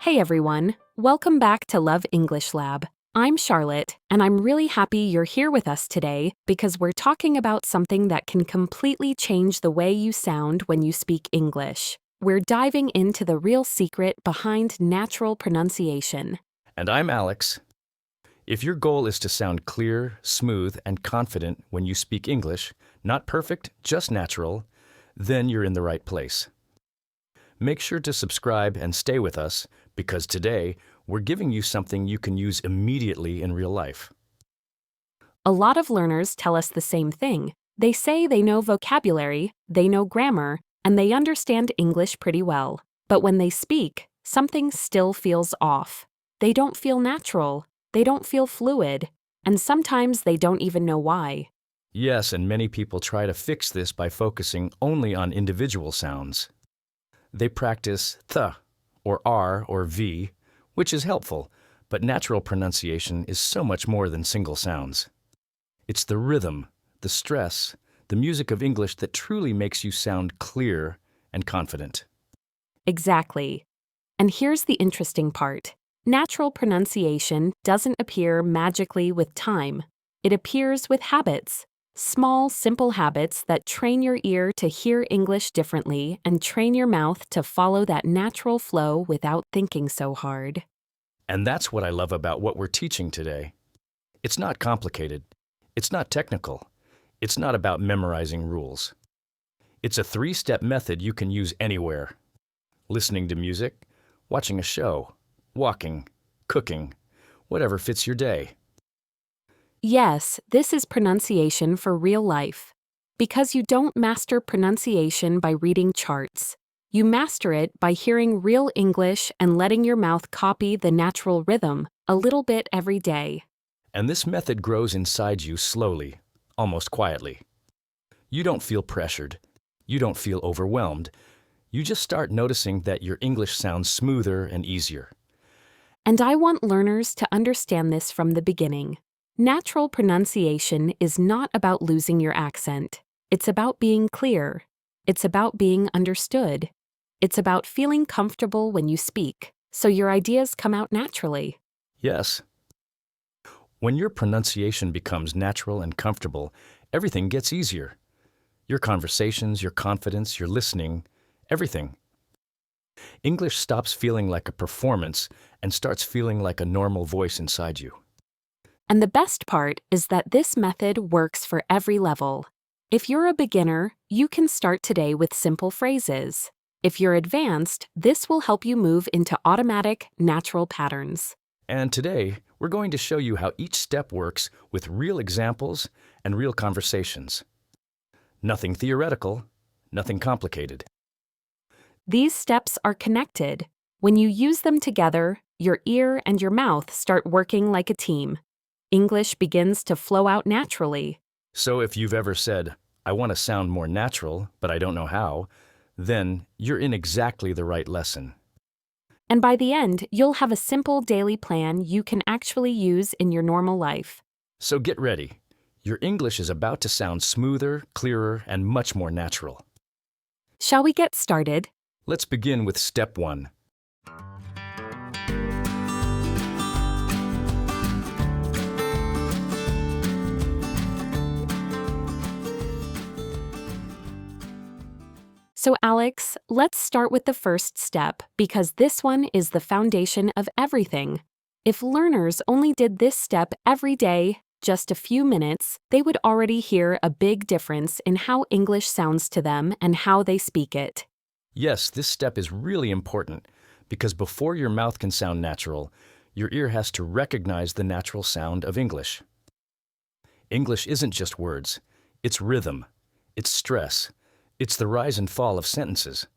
Hey everyone, welcome back to Love English Lab. I'm Charlotte, and I'm really happy you're here with us today because we're talking about something that can completely change the way you sound when you speak English. We're diving into the real secret behind natural pronunciation. And I'm Alex. If your goal is to sound clear, smooth, and confident when you speak English, not perfect, just natural, then you're in the right place. Make sure to subscribe and stay with us because today we're giving you something you can use immediately in real life. A lot of learners tell us the same thing. They say they know vocabulary, they know grammar, and they understand English pretty well. But when they speak, something still feels off. They don't feel natural, they don't feel fluid, and sometimes they don't even know why. Yes, and many people try to fix this by focusing only on individual sounds. They practice th, or r, or v, which is helpful, but natural pronunciation is so much more than single sounds. It's the rhythm, the stress, the music of English that truly makes you sound clear and confident. Exactly. And here's the interesting part. Natural pronunciation doesn't appear magically with time. It appears with habits. Small, simple habits that train your ear to hear English differently and train your mouth to follow that natural flow without thinking so hard. And that's what I love about what we're teaching today. It's not complicated. It's not technical. It's not about memorizing rules. It's a 3-step method you can use anywhere. Listening to music, watching a show, walking, cooking, whatever fits your day. Yes, this is pronunciation for real life. Because you don't master pronunciation by reading charts. You master it by hearing real English and letting your mouth copy the natural rhythm a little bit every day. And this method grows inside you slowly, almost quietly. You don't feel pressured. You don't feel overwhelmed. You just start noticing that your English sounds smoother and easier. And I want learners to understand this from the beginning. Natural pronunciation is not about losing your accent. It's about being clear. It's about being understood. It's about feeling comfortable when you speak, so your ideas come out naturally. Yes. When your pronunciation becomes natural and comfortable, everything gets easier. Your conversations, your confidence, your listening, everything. English stops feeling like a performance and starts feeling like a normal voice inside you. And the best part is that this method works for every level. If you're a beginner, you can start today with simple phrases. If you're advanced, this will help you move into automatic, natural patterns. And today, we're going to show you how each step works with real examples and real conversations. Nothing theoretical, nothing complicated. These steps are connected. When you use them together, your ear and your mouth start working like a team. English begins to flow out naturally. So if you've ever said, I want to sound more natural, but I don't know how, then you're in exactly the right lesson. And by the end, you'll have a simple daily plan you can actually use in your normal life. So get ready. Your English is about to sound smoother, clearer, and much more natural. Shall we get started? Let's begin with step 1. So Alex, let's start with the first step because this one is the foundation of everything. If learners only did this step every day, just a few minutes, they would already hear a big difference in how English sounds to them and how they speak it. Yes, this step is really important because before your mouth can sound natural, your ear has to recognize the natural sound of English. English isn't just words. It's rhythm. It's stress. It's the rise and fall of sentences.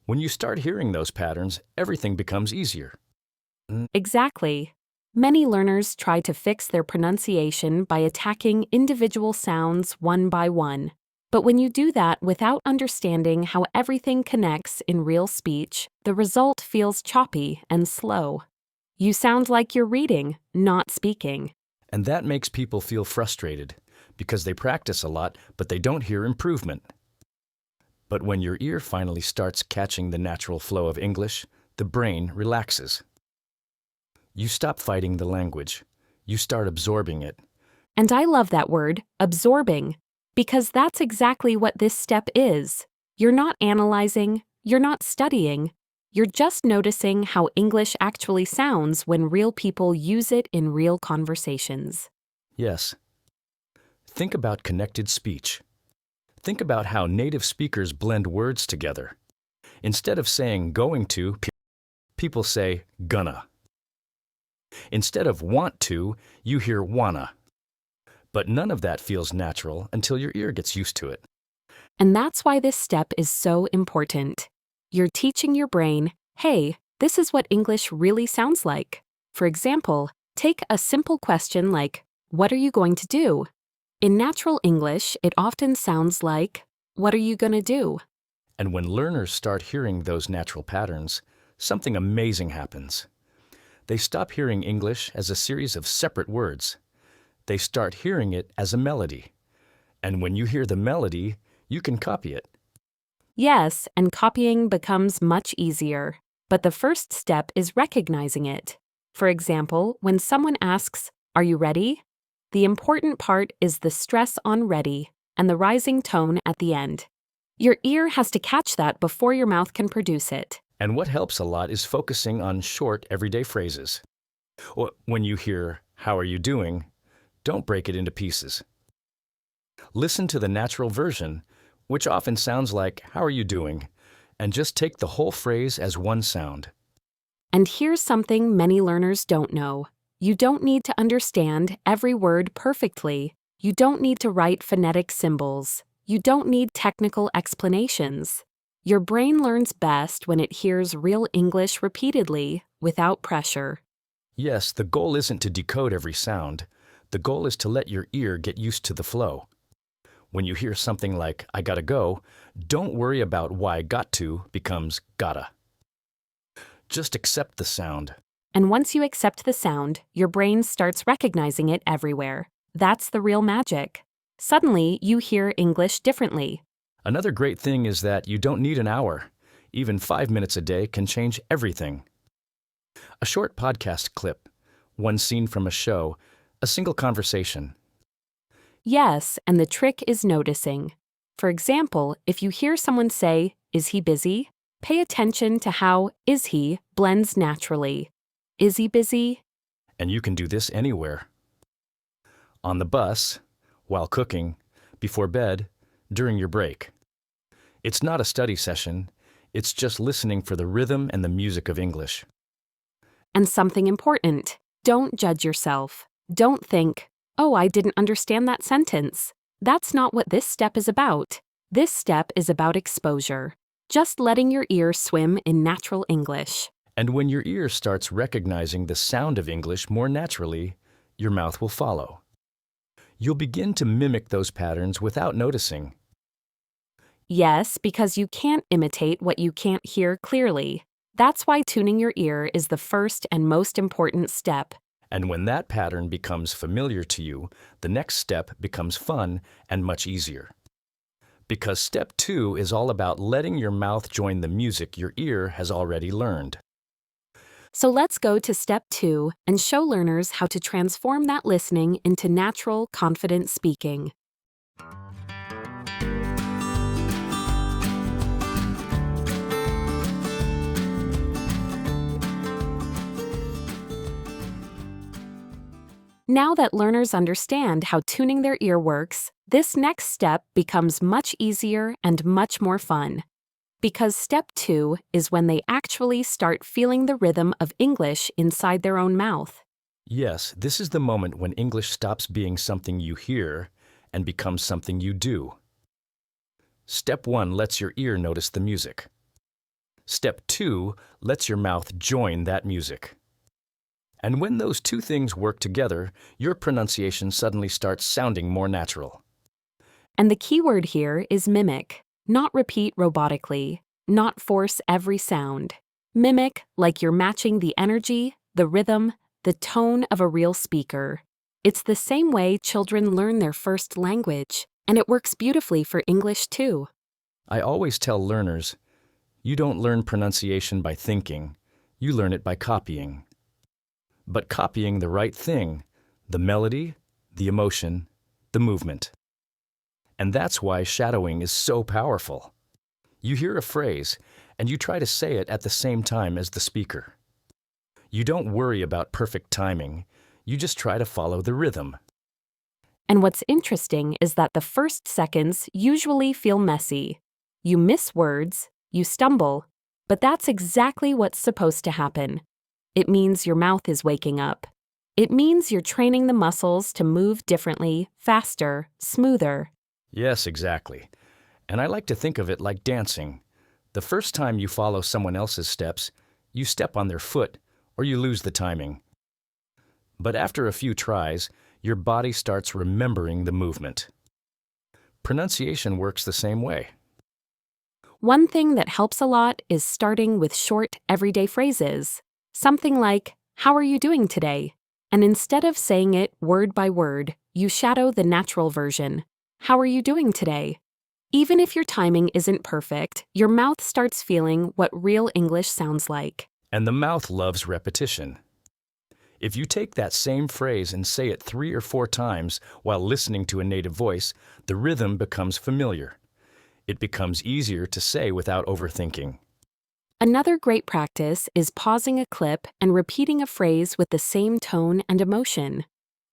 When you start hearing those patterns, everything becomes easier. Exactly. Many learners try to fix their pronunciation by attacking individual sounds one by one. But when you do that without understanding how everything connects in real speech, the result feels choppy and slow. You sound like you're reading, not speaking. And that makes people feel frustrated because they practice a lot, but they don't hear improvement. But when your ear finally starts catching the natural flow of English, the brain relaxes. You stop fighting the language. You start absorbing it. And I love that word, absorbing, because that's exactly what this step is. You're not analyzing, you're not studying, you're just noticing how English actually sounds when real people use it in real conversations. Yes. Think about connected speech. Think about how native speakers blend words together. Instead of saying going to, people say gonna. Instead of want to, you hear wanna. But none of that feels natural until your ear gets used to it. And that's why this step is so important. You're teaching your brain, hey, this is what English really sounds like. For example, take a simple question like, what are you going to do? In natural English, it often sounds like, what are you going to do? And when learners start hearing those natural patterns, something amazing happens. They stop hearing English as a series of separate words. They start hearing it as a melody. And when you hear the melody, you can copy it. Yes, and copying becomes much easier. But the first step is recognizing it. For example, when someone asks, are you ready? The important part is the stress on ready and the rising tone at the end. Your ear has to catch that before your mouth can produce it. And what helps a lot is focusing on short, everyday phrases. Or when you hear, how are you doing? Don't break it into pieces. Listen to the natural version, which often sounds like, how are you doing? And just take the whole phrase as one sound. And here's something many learners don't know. You don't need to understand every word perfectly. You don't need to write phonetic symbols. You don't need technical explanations. Your brain learns best when it hears real English repeatedly, without pressure. Yes, the goal isn't to decode every sound. The goal is to let your ear get used to the flow. When you hear something like, I gotta go, don't worry about why got to becomes gotta. Just accept the sound. And once you accept the sound, your brain starts recognizing it everywhere. That's the real magic. Suddenly, you hear English differently. Another great thing is that you don't need an hour. Even 5 minutes a day can change everything. A short podcast clip, one scene from a show, a single conversation. Yes, and the trick is noticing. For example, if you hear someone say, is he busy? Pay attention to how is he blends naturally. Is he busy? And you can do this anywhere. On the bus, while cooking, before bed, during your break. It's not a study session, it's just listening for the rhythm and the music of English. And something important, don't judge yourself. Don't think, oh, I didn't understand that sentence. That's not what this step is about. This step is about exposure. Just letting your ear swim in natural English. And when your ear starts recognizing the sound of English more naturally, your mouth will follow. You'll begin to mimic those patterns without noticing. Yes, because you can't imitate what you can't hear clearly. That's why tuning your ear is the first and most important step. And when that pattern becomes familiar to you, the next step becomes fun and much easier. Because step 2 is all about letting your mouth join the music your ear has already learned. So let's go to step 2 and show learners how to transform that listening into natural, confident speaking. Now that learners understand how tuning their ear works, this next step becomes much easier and much more fun. Because step 2 is when they actually start feeling the rhythm of English inside their own mouth. Yes, this is the moment when English stops being something you hear and becomes something you do. Step 1 lets your ear notice the music. Step 2 lets your mouth join that music. And when those two things work together, your pronunciation suddenly starts sounding more natural. And the key word here is mimic. Not repeat robotically, not force every sound. Mimic like you're matching the energy, the rhythm, the tone of a real speaker. It's the same way children learn their first language, and it works beautifully for English too. I always tell learners, you don't learn pronunciation by thinking, You learn it by copying. But copying the right thing, the melody, the emotion, the movement. And that's why shadowing is so powerful. You hear a phrase, and you try to say it at the same time as the speaker. You don't worry about perfect timing, you just try to follow the rhythm. And what's interesting is that the first seconds usually feel messy. You miss words, you stumble, but that's exactly what's supposed to happen. It means your mouth is waking up. It means you're training the muscles to move differently, faster, smoother. Yes, exactly. And I like to think of it like dancing. The first time you follow someone else's steps, you step on their foot or you lose the timing. But after a few tries, your body starts remembering the movement. Pronunciation works the same way. One thing that helps a lot is starting with short, everyday phrases. Something like, "How are you doing today?" And instead of saying it word by word, you shadow the natural version. "How are you doing today?" Even if your timing isn't perfect, your mouth starts feeling what real English sounds like. And the mouth loves repetition. If you take that same phrase and say it 3 or 4 times while listening to a native voice, the rhythm becomes familiar. It becomes easier to say without overthinking. Another great practice is pausing a clip and repeating a phrase with the same tone and emotion.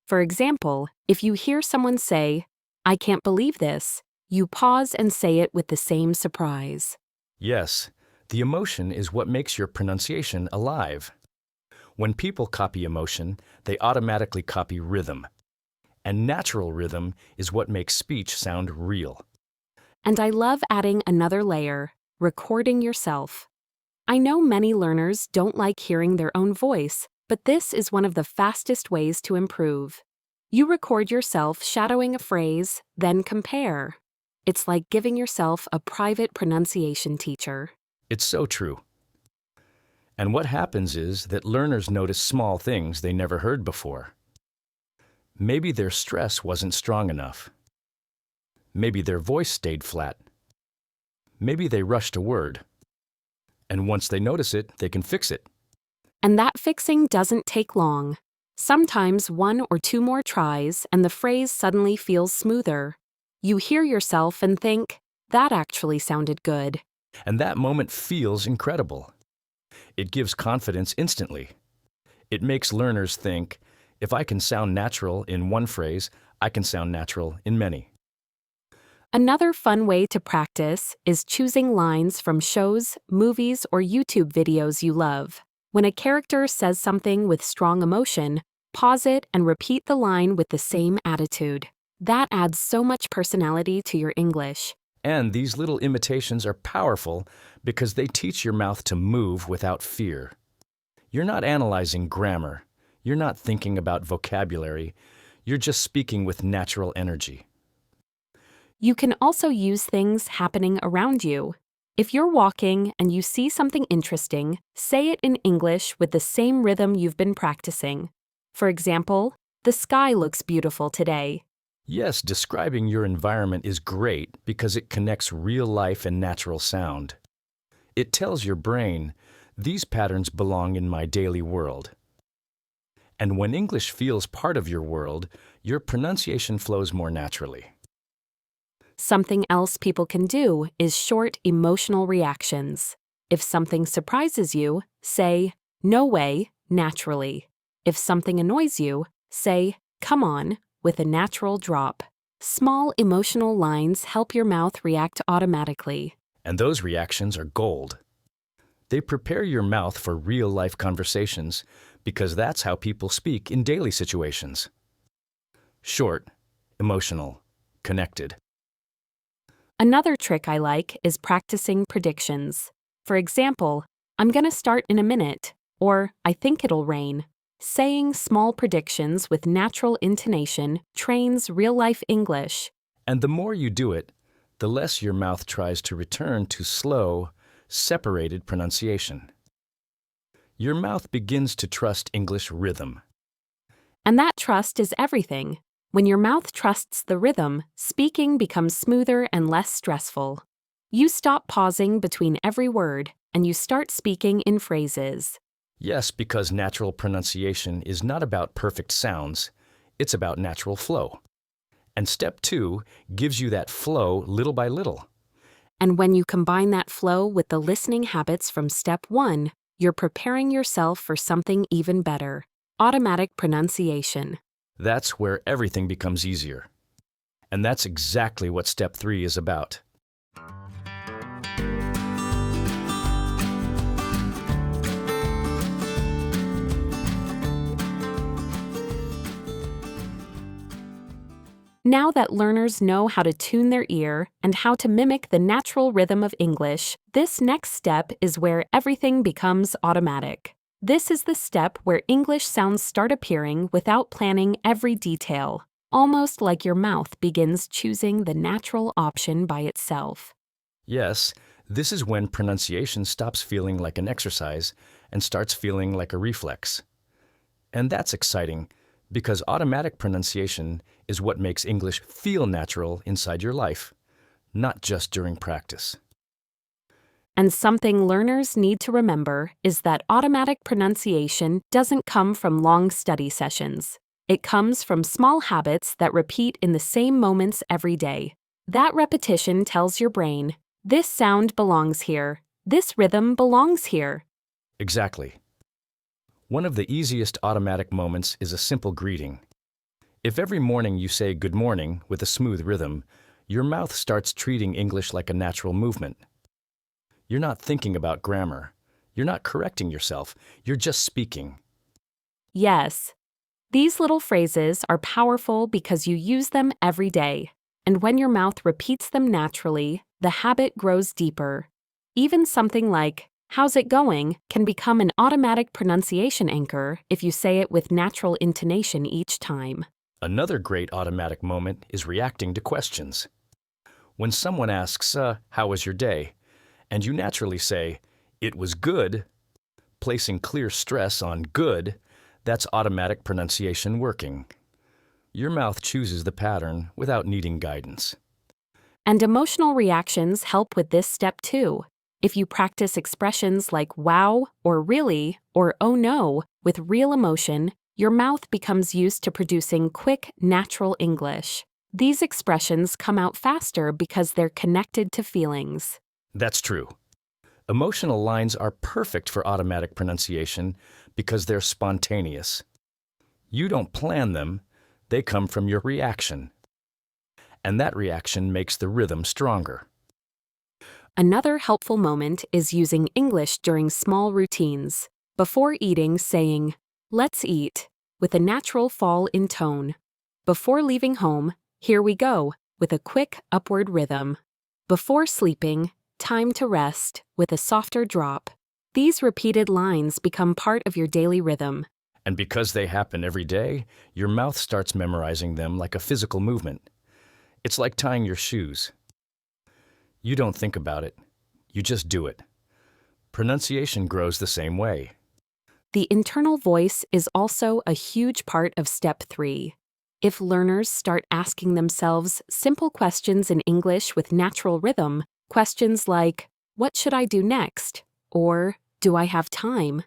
For example, if you hear someone say, "I can't believe this," you pause and say it with the same surprise. Yes, the emotion is what makes your pronunciation alive. When people copy emotion, they automatically copy rhythm. And natural rhythm is what makes speech sound real. And I love adding another layer, recording yourself. I know many learners don't like hearing their own voice, but this is one of the fastest ways to improve. You record yourself shadowing a phrase, then compare. It's like giving yourself a private pronunciation teacher. It's so true. And what happens is that learners notice small things they never heard before. Maybe their stress wasn't strong enough. Maybe their voice stayed flat. Maybe they rushed a word. And once they notice it, they can fix it. And that fixing doesn't take long. Sometimes 1 or 2 more tries and the phrase suddenly feels smoother. You hear yourself and think, "That actually sounded good." And that moment feels incredible. It gives confidence instantly. It makes learners think, if I can sound natural in one phrase, I can sound natural in many. Another fun way to practice is choosing lines from shows, movies, or YouTube videos you love. When a character says something with strong emotion, pause it and repeat the line with the same attitude. That adds so much personality to your English. And these little imitations are powerful because they teach your mouth to move without fear. You're not analyzing grammar. You're not thinking about vocabulary. You're just speaking with natural energy. You can also use things happening around you. If you're walking and you see something interesting, say it in English with the same rhythm you've been practicing. For example, "The sky looks beautiful today." Yes, describing your environment is great because it connects real life and natural sound. It tells your brain, these patterns belong in my daily world. And when English feels part of your world, your pronunciation flows more naturally. Something else people can do is short emotional reactions. If something surprises you, say, "No way," naturally. If something annoys you, say, "Come on," with a natural drop. Small emotional lines help your mouth react automatically. And those reactions are gold. They prepare your mouth for real-life conversations because that's how people speak in daily situations. Short, emotional, connected. Another trick I like is practicing predictions. For example, "I'm gonna start in a minute," or "I think it'll rain." Saying small predictions with natural intonation trains real-life English. And the more you do it, the less your mouth tries to return to slow, separated pronunciation. Your mouth begins to trust English rhythm. And that trust is everything. When your mouth trusts the rhythm, speaking becomes smoother and less stressful. You stop pausing between every word, and you start speaking in phrases. Yes, because natural pronunciation is not about perfect sounds, it's about natural flow. And step 2 gives you that flow little by little. And when you combine that flow with the listening habits from step 1, you're preparing yourself for something even better: automatic pronunciation. That's where everything becomes easier. And that's exactly what step 3 is about. Now that learners know how to tune their ear and how to mimic the natural rhythm of English, this next step is where everything becomes automatic. This is the step where English sounds start appearing without planning every detail, almost like your mouth begins choosing the natural option by itself. Yes, this is when pronunciation stops feeling like an exercise and starts feeling like a reflex. And that's exciting, because automatic pronunciation is what makes English feel natural inside your life, not just during practice. And something learners need to remember is that automatic pronunciation doesn't come from long study sessions. It comes from small habits that repeat in the same moments every day. That repetition tells your brain, this sound belongs here, this rhythm belongs here. Exactly. One of the easiest automatic moments is a simple greeting. If every morning you say good morning with a smooth rhythm, your mouth starts treating English like a natural movement. You're not thinking about grammar. You're not correcting yourself. You're just speaking. Yes, these little phrases are powerful because you use them every day. And when your mouth repeats them naturally, the habit grows deeper. Even something like, "How's it going?" can become an automatic pronunciation anchor if you say it with natural intonation each time. Another great automatic moment is reacting to questions. When someone asks, how was your day? And you naturally say, it was good, placing clear stress on good, that's automatic pronunciation working. Your mouth chooses the pattern without needing guidance. And emotional reactions help with this step too. If you practice expressions like wow or really or oh no with real emotion, your mouth becomes used to producing quick, natural English. These expressions come out faster because they're connected to feelings. That's true. Emotional lines are perfect for automatic pronunciation because they're spontaneous. You don't plan them, they come from your reaction. And that reaction makes the rhythm stronger. Another helpful moment is using English during small routines. Before eating, saying, "Let's eat," with a natural fall in tone. Before leaving home, "Here we go," with a quick upward rhythm. Before sleeping, "Time to rest," with a softer drop. These repeated lines become part of your daily rhythm. And because they happen every day, your mouth starts memorizing them like a physical movement. It's like tying your shoes. You don't think about it. You just do it. Pronunciation grows the same way. The internal voice is also a huge part of step 3. If learners start asking themselves simple questions in English with natural rhythm, questions like, "What should I do next?" or "Do I have time?"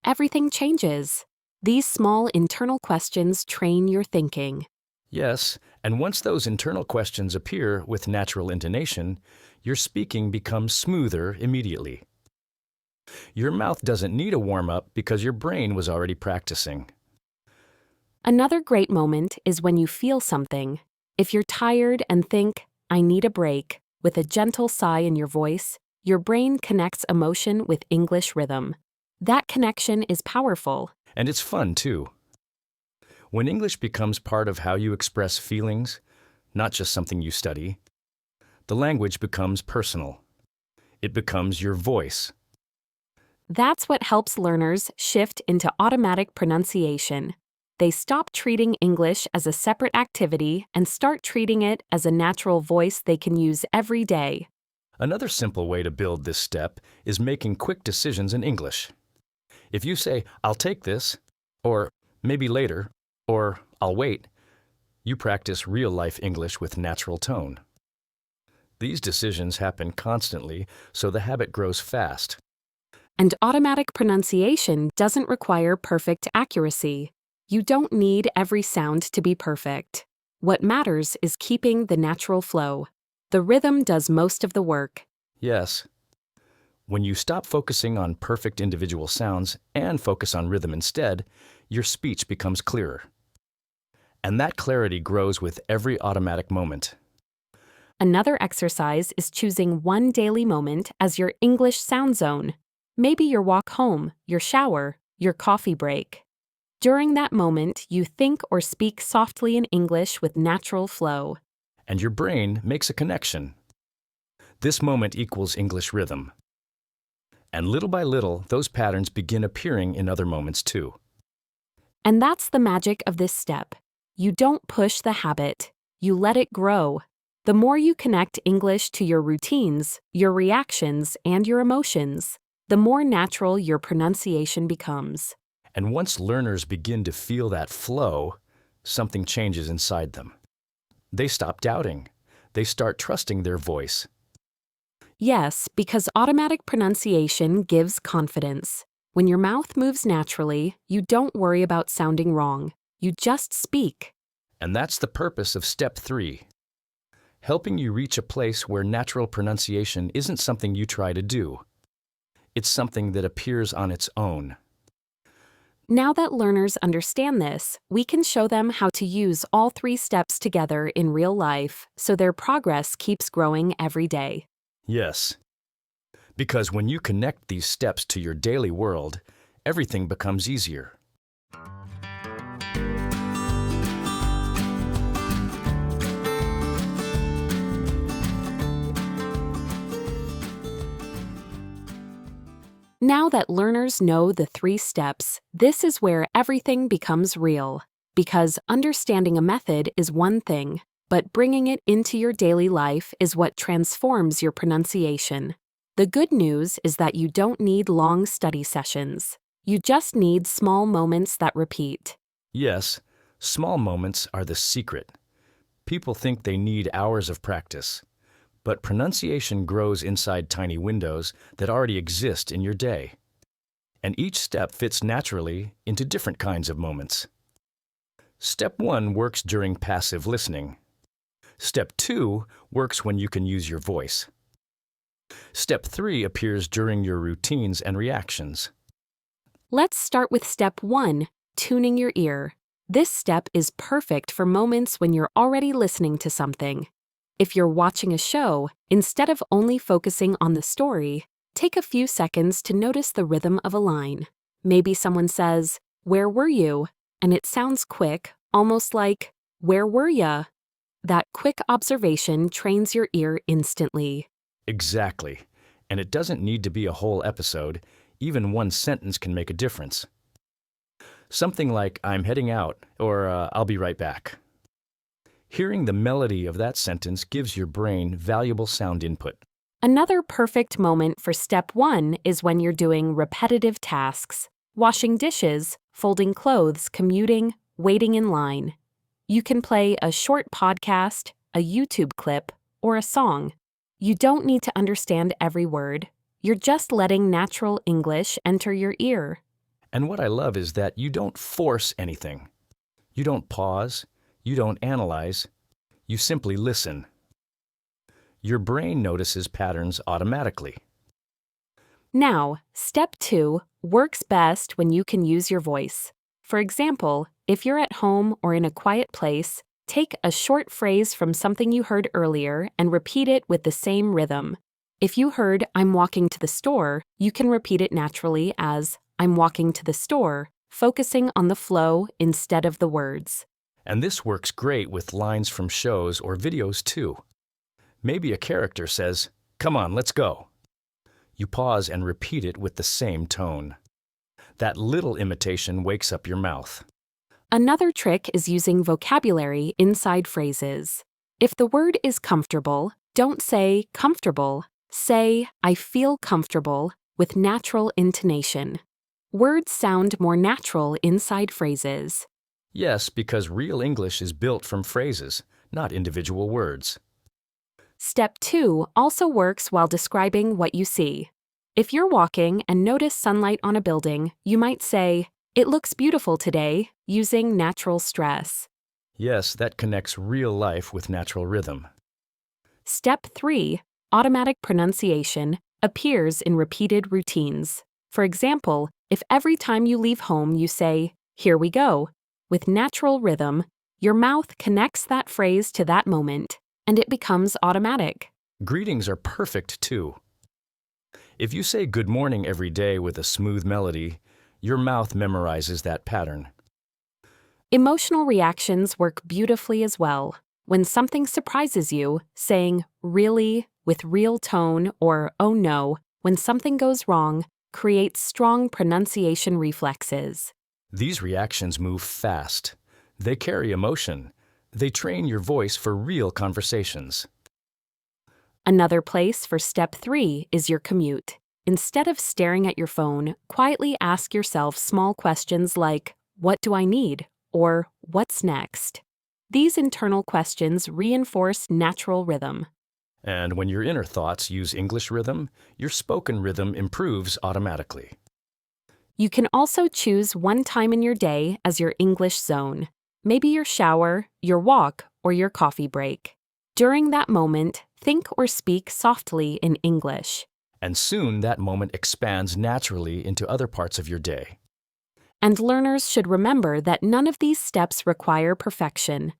everything changes. These small internal questions train your thinking. Yes, and once those internal questions appear with natural intonation, your speaking becomes smoother immediately. Your mouth doesn't need a warm-up because your brain was already practicing. Another great moment is when you feel something. If you're tired and think, "I need a break," with a gentle sigh in your voice, your brain connects emotion with English rhythm. That connection is powerful. And it's fun, too. When English becomes part of how you express feelings, not just something you study, the language becomes personal. It becomes your voice. That's what helps learners shift into automatic pronunciation. They stop treating English as a separate activity and start treating it as a natural voice they can use every day. Another simple way to build this step is making quick decisions in English. If you say, "I'll take this," or "maybe later," or "I'll wait," you practice real-life English with natural tone. These decisions happen constantly, so the habit grows fast. And automatic pronunciation doesn't require perfect accuracy. You don't need every sound to be perfect. What matters is keeping the natural flow. The rhythm does most of the work. Yes. When you stop focusing on perfect individual sounds and focus on rhythm instead, your speech becomes clearer. And that clarity grows with every automatic moment. Another exercise is choosing one daily moment as your English sound zone. Maybe your walk home, your shower, your coffee break. During that moment, you think or speak softly in English with natural flow. And your brain makes a connection. This moment equals English rhythm. And little by little, those patterns begin appearing in other moments too. And that's the magic of this step. You don't push the habit, you let it grow. The more you connect English to your routines, your reactions, and your emotions, the more natural your pronunciation becomes. And once learners begin to feel that flow, something changes inside them. They stop doubting. They start trusting their voice. Yes, because automatic pronunciation gives confidence. When your mouth moves naturally, you don't worry about sounding wrong. You just speak. And that's the purpose of Step 3. Helping you reach a place where natural pronunciation isn't something you try to do. It's something that appears on its own. Now that learners understand this, we can show them how to use all 3 steps together in real life so their progress keeps growing every day. Yes. Because when you connect these steps to your daily world, everything becomes easier. Now that learners know the 3 steps, this is where everything becomes real. Because understanding a method is one thing, but bringing it into your daily life is what transforms your pronunciation. The good news is that you don't need long study sessions. You just need small moments that repeat. Yes, small moments are the secret. People think they need hours of practice. But pronunciation grows inside tiny windows that already exist in your day. And each step fits naturally into different kinds of moments. Step 1 works during passive listening. Step 2 works when you can use your voice. Step 3 appears during your routines and reactions. Let's start with step 1, tuning your ear. This step is perfect for moments when you're already listening to something. If you're watching a show, instead of only focusing on the story, take a few seconds to notice the rhythm of a line. Maybe someone says, "Where were you?" and it sounds quick, almost like, "Where were ya?" That quick observation trains your ear instantly. Exactly. And it doesn't need to be a whole episode. Even one sentence can make a difference. Something like, "I'm heading out," or "I'll be right back." Hearing the melody of that sentence gives your brain valuable sound input. Another perfect moment for step 1 is when you're doing repetitive tasks, washing dishes, folding clothes, commuting, waiting in line. You can play a short podcast, a YouTube clip, or a song. You don't need to understand every word. You're just letting natural English enter your ear. And what I love is that you don't force anything. You don't pause. You don't analyze. You simply listen. Your brain notices patterns automatically. Now, step 2 works best when you can use your voice. For example, if you're at home or in a quiet place, take a short phrase from something you heard earlier and repeat it with the same rhythm. If you heard, "I'm walking to the store," you can repeat it naturally as, "I'm walking to the store," focusing on the flow instead of the words. And this works great with lines from shows or videos too. Maybe a character says, "Come on, let's go." You pause and repeat it with the same tone. That little imitation wakes up your mouth. Another trick is using vocabulary inside phrases. If the word is comfortable, don't say comfortable. Say, "I feel comfortable," with natural intonation. Words sound more natural inside phrases. Yes, because real English is built from phrases, not individual words. Step 2 also works while describing what you see. If you're walking and notice sunlight on a building, you might say, "It looks beautiful today," using natural stress. Yes, that connects real life with natural rhythm. Step 3, automatic pronunciation, appears in repeated routines. For example, if every time you leave home you say, "Here we go," with natural rhythm, your mouth connects that phrase to that moment, and it becomes automatic. Greetings are perfect too. If you say good morning every day with a smooth melody, your mouth memorizes that pattern. Emotional reactions work beautifully as well. When something surprises you, saying "really" with real tone or "oh no" when something goes wrong creates strong pronunciation reflexes. These reactions move fast. They carry emotion. They train your voice for real conversations. Another place for step 3 is your commute. Instead of staring at your phone, quietly ask yourself small questions like, "What do I need?" or "What's next?" These internal questions reinforce natural rhythm. And when your inner thoughts use English rhythm, your spoken rhythm improves automatically. You can also choose one time in your day as your English zone, maybe your shower, your walk, or your coffee break. During that moment, think or speak softly in English. And soon that moment expands naturally into other parts of your day. And learners should remember that none of these steps require perfection.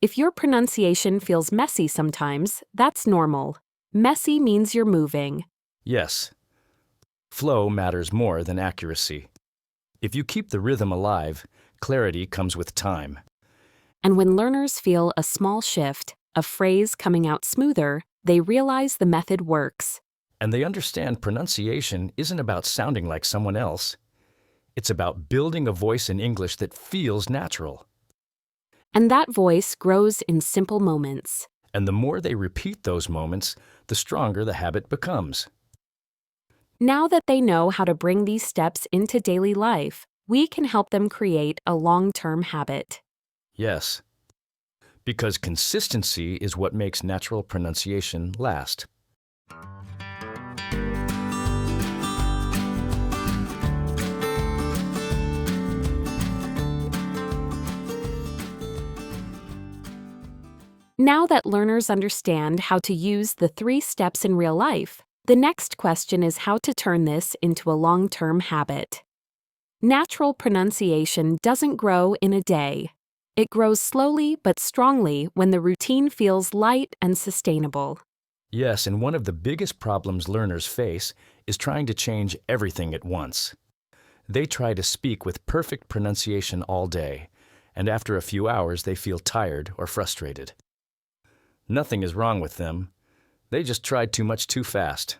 If your pronunciation feels messy sometimes, that's normal. Messy means you're moving. Yes, flow matters more than accuracy. If you keep the rhythm alive, clarity comes with time. And when learners feel a small shift, a phrase coming out smoother, they realize the method works. And they understand pronunciation isn't about sounding like someone else. It's about building a voice in English that feels natural. And that voice grows in simple moments. And the more they repeat those moments, the stronger the habit becomes. Now that they know how to bring these steps into daily life, we can help them create a long-term habit. Yes, because consistency is what makes natural pronunciation last. Now that learners understand how to use the 3 steps in real life, the next question is how to turn this into a long-term habit. Natural pronunciation doesn't grow in a day. It grows slowly but strongly when the routine feels light and sustainable. Yes, and one of the biggest problems learners face is trying to change everything at once. They try to speak with perfect pronunciation all day, and after a few hours they feel tired or frustrated. Nothing is wrong with them. They just tried too much too fast.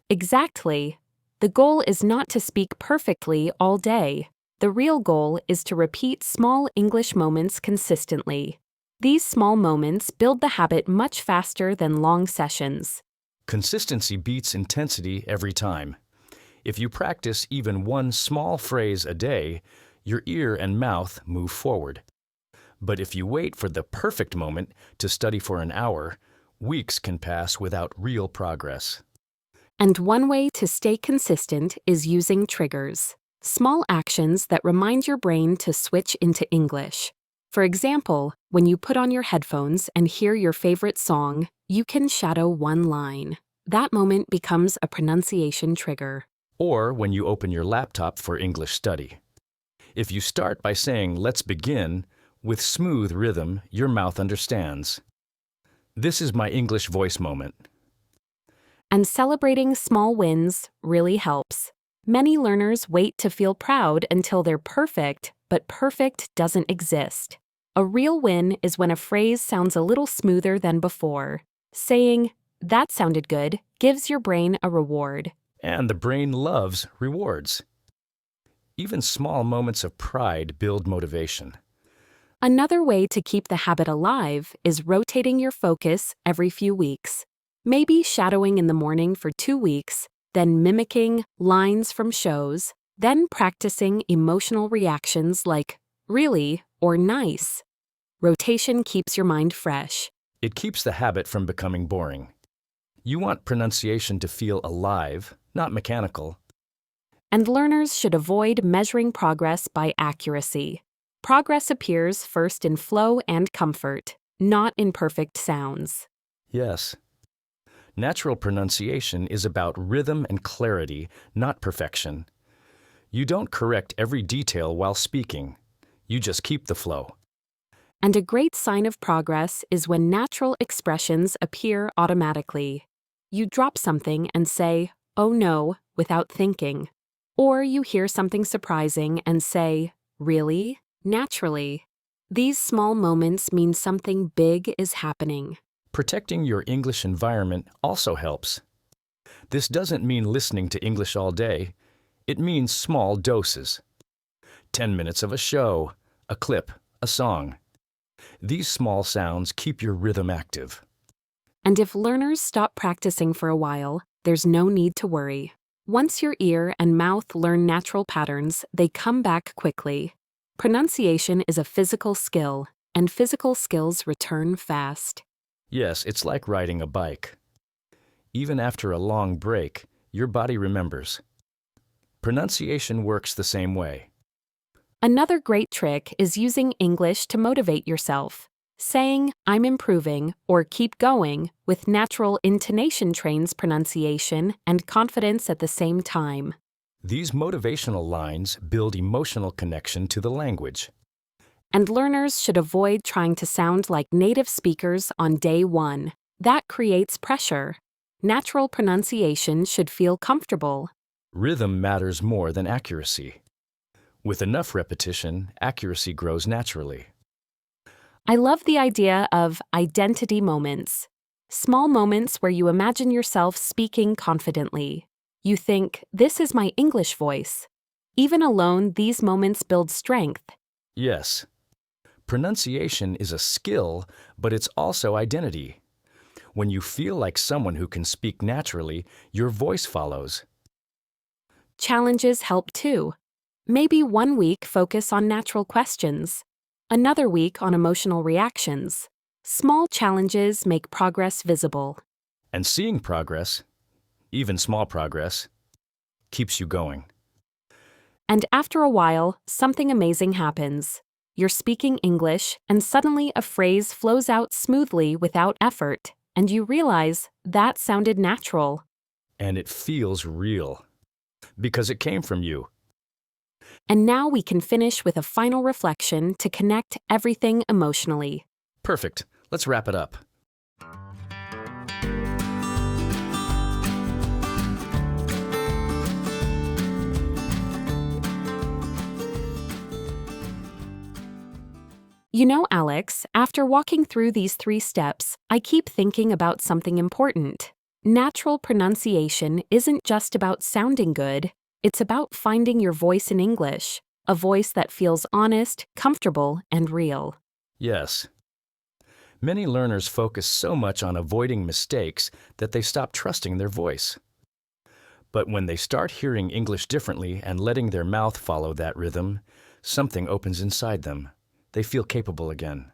Exactly. The goal is not to speak perfectly all day. The real goal is to repeat small English moments consistently. These small moments build the habit much faster than long sessions. Consistency beats intensity every time. If you practice even one small phrase a day, your ear and mouth move forward. But if you wait for the perfect moment to study for an hour, weeks can pass without real progress. And one way to stay consistent is using triggers, small actions that remind your brain to switch into English. For example, when you put on your headphones and hear your favorite song, you can shadow one line. That moment becomes a pronunciation trigger. Or when you open your laptop for English study. If you start by saying, "Let's begin," with smooth rhythm, your mouth understands. This is my English voice moment. And celebrating small wins really helps. Many learners wait to feel proud until they're perfect, but perfect doesn't exist. A real win is when a phrase sounds a little smoother than before. Saying, "That sounded good," gives your brain a reward. And the brain loves rewards. Even small moments of pride build motivation. Another way to keep the habit alive is rotating your focus every few weeks. Maybe shadowing in the morning for 2 weeks, then mimicking lines from shows, then practicing emotional reactions like "really" or "nice." Rotation keeps your mind fresh. It keeps the habit from becoming boring. You want pronunciation to feel alive, not mechanical. And learners should avoid measuring progress by accuracy. Progress appears first in flow and comfort, not in perfect sounds. Yes. Natural pronunciation is about rhythm and clarity, not perfection. You don't correct every detail while speaking. You just keep the flow. And a great sign of progress is when natural expressions appear automatically. You drop something and say, "Oh no," without thinking. Or you hear something surprising and say, "Really?" naturally. These small moments mean something big is happening. Protecting your English environment also helps. This doesn't mean listening to English all day. It means small doses. 10 minutes of a show, a clip, a song. These small sounds keep your rhythm active. And if learners stop practicing for a while, there's no need to worry. Once your ear and mouth learn natural patterns, they come back quickly. Pronunciation is a physical skill, and physical skills return fast. Yes, it's like riding a bike. Even after a long break, your body remembers. Pronunciation works the same way. Another great trick is using English to motivate yourself. Saying, "I'm improving," or "keep going," with natural intonation trains pronunciation and confidence at the same time. These motivational lines build emotional connection to the language. And learners should avoid trying to sound like native speakers on day one. That creates pressure. Natural pronunciation should feel comfortable. Rhythm matters more than accuracy. With enough repetition, accuracy grows naturally. I love the idea of identity moments. Small moments where you imagine yourself speaking confidently. You think, "This is my English voice." Even alone, these moments build strength. Yes. Pronunciation is a skill, but it's also identity. When you feel like someone who can speak naturally, your voice follows. Challenges help too. Maybe one week focus on natural questions. Another week on emotional reactions. Small challenges make progress visible. And seeing progress, even small progress, keeps you going. And after a while, something amazing happens. You're speaking English, and suddenly a phrase flows out smoothly without effort, and you realize that sounded natural. And it feels real. Because it came from you. And now we can finish with a final reflection to connect everything emotionally. Perfect. Let's wrap it up. You know, Alex, after walking through these 3 steps, I keep thinking about something important. Natural pronunciation isn't just about sounding good, it's about finding your voice in English, a voice that feels honest, comfortable, and real. Yes. Many learners focus so much on avoiding mistakes that they stop trusting their voice. But when they start hearing English differently and letting their mouth follow that rhythm, something opens inside them. They feel capable again.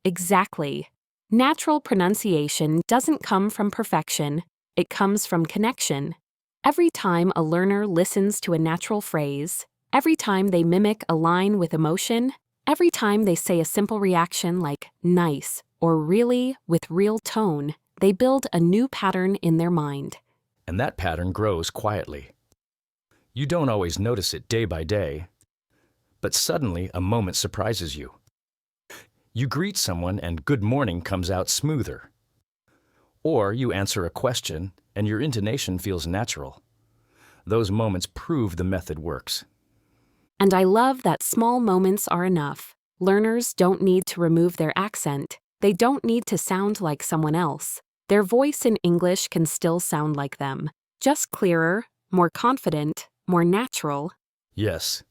Exactly. Natural pronunciation doesn't come from perfection, it comes from connection. Every time a learner listens to a natural phrase, every time they mimic a line with emotion, every time they say a simple reaction like "nice" or "really" with real tone, they build a new pattern in their mind. And that pattern grows quietly. You don't always notice it day by day, but suddenly a moment surprises you. You greet someone and "good morning" comes out smoother. Or you answer a question and your intonation feels natural. Those moments prove the method works. And I love that small moments are enough. Learners don't need to remove their accent. They don't need to sound like someone else. Their voice in English can still sound like them, just clearer, more confident, more natural. Yes.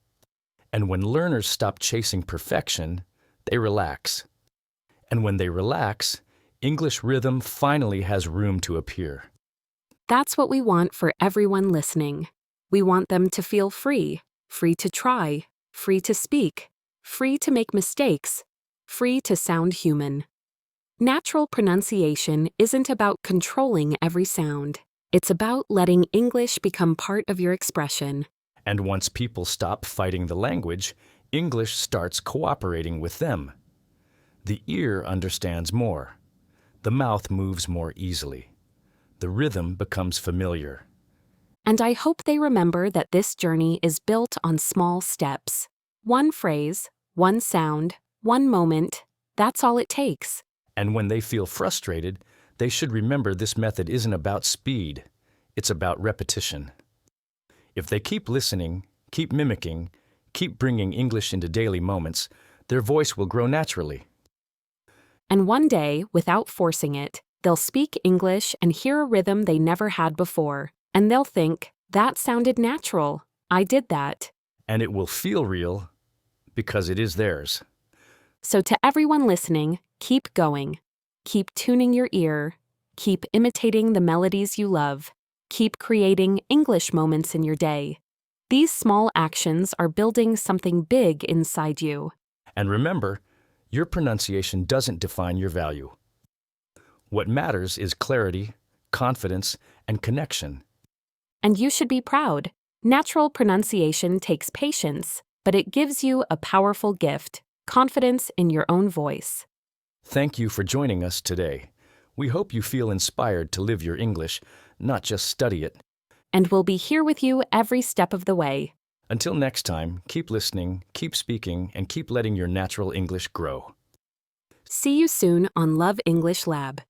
And when learners stop chasing perfection, they relax. And when they relax, English rhythm finally has room to appear. That's what we want for everyone listening. We want them to feel free, free to try, free to speak, free to make mistakes, free to sound human. Natural pronunciation isn't about controlling every sound. It's about letting English become part of your expression. And once people stop fighting the language, English starts cooperating with them. The ear understands more. The mouth moves more easily. The rhythm becomes familiar. And I hope they remember that this journey is built on small steps. One phrase, one sound, one moment, that's all it takes. And when they feel frustrated, they should remember this method isn't about speed, it's about repetition. If they keep listening, keep mimicking, keep bringing English into daily moments, their voice will grow naturally. And one day, without forcing it, they'll speak English and hear a rhythm they never had before. And they'll think, that sounded natural. I did that. And it will feel real because it is theirs. So to everyone listening, keep going. Keep tuning your ear. Keep imitating the melodies you love. Keep creating English moments in your day. These small actions are building something big inside you. And remember, your pronunciation doesn't define your value. What matters is clarity, confidence, and connection. And you should be proud. Natural pronunciation takes patience, but it gives you a powerful gift, confidence in your own voice. Thank you for joining us today. We hope you feel inspired to live your English, not just study it. And we'll be here with you every step of the way. Until next time, keep listening, keep speaking, and keep letting your natural English grow. See you soon on Love English Lab.